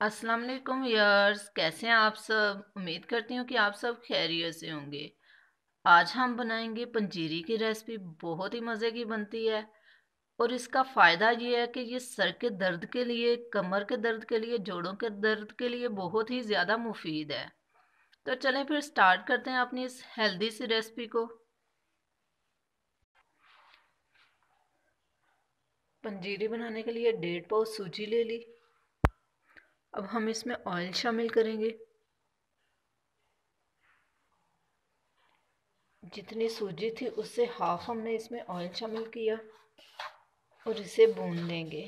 अस्सलाम वालेकुम यार्स, कैसे हैं आप सब। उम्मीद करती हूँ कि आप सब खैरियत से होंगे। आज हम बनाएंगे पंजीरी की रेसिपी। बहुत ही मज़े की बनती है और इसका फ़ायदा ये है कि ये सर के दर्द के लिए, कमर के दर्द के लिए, जोड़ों के दर्द के लिए बहुत ही ज़्यादा मुफीद है। तो चलें फिर स्टार्ट करते हैं अपनी इस हेल्दी सी रेसिपी को। पंजीरी बनाने के लिए 1.5 पाव सूजी ले ली। अब हम इसमें ऑयल शामिल करेंगे। जितनी सूजी थी उससे हाफ हमने इसमें ऑयल शामिल किया और इसे भून लेंगे।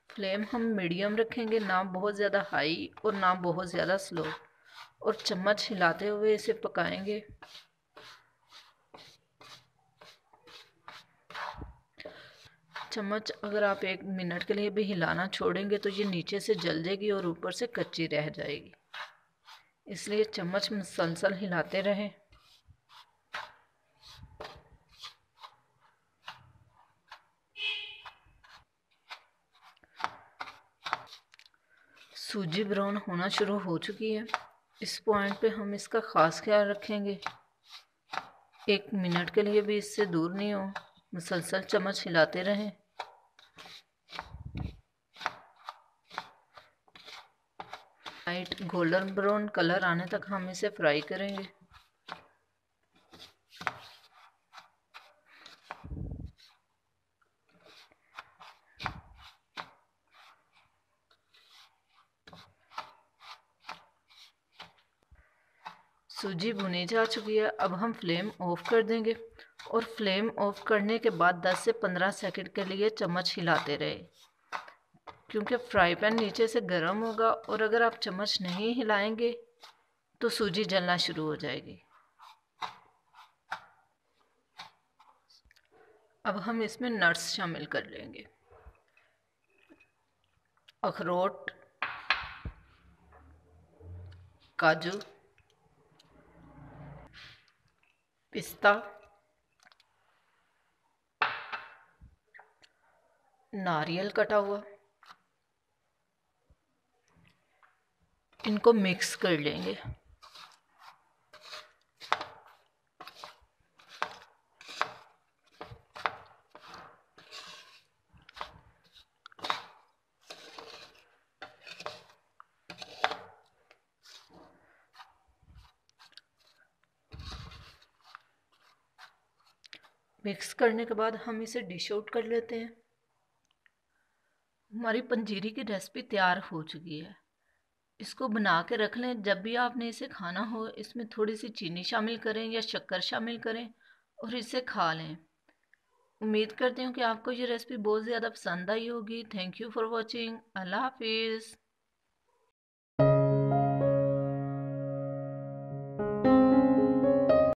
फ्लेम हम मीडियम रखेंगे, ना बहुत ज़्यादा हाई और ना बहुत ज़्यादा स्लो, और चम्मच हिलाते हुए इसे पकाएंगे। चम्मच अगर आप 1 मिनट के लिए भी हिलाना छोड़ेंगे तो ये नीचे से जल जाएगी और ऊपर से कच्ची रह जाएगी, इसलिए चम्मच मुसलसल हिलाते रहें। सूजी ब्राउन होना शुरू हो चुकी है। इस पॉइंट पे हम इसका ख़ास ख्याल रखेंगे 1 मिनट के लिए भी इससे दूर नहीं हो, मुसलसल चम्मच हिलाते रहें। लाइट गोल्डन ब्राउन कलर आने तक हम इसे फ्राई करेंगे। सूजी भुनी जा चुकी है। अब हम फ्लेम ऑफ कर देंगे और फ्लेम ऑफ करने के बाद 10 से 15 सेकंड के लिए चम्मच हिलाते रहे, क्योंकि फ्राई पैन नीचे से गर्म होगा और अगर आप चम्मच नहीं हिलाएंगे तो सूजी जलना शुरू हो जाएगी। अब हम इसमें नट्स शामिल कर लेंगे। अखरोट, काजू, पिस्ता, नारियल कटा हुआ, इनको मिक्स कर लेंगे। मिक्स करने के बाद हम इसे डिश आउट कर लेते हैं। हमारी पंजीरी की रेसिपी तैयार हो चुकी है। इसको बना के रख लें, जब भी आपने इसे खाना हो इसमें थोड़ी सी चीनी शामिल करें या शक्कर शामिल करें और इसे खा लें। उम्मीद करती हूँ कि आपको ये रेसिपी बहुत ज़्यादा पसंद आई होगी। Thank you for watching. अल्लाह हाफिज़।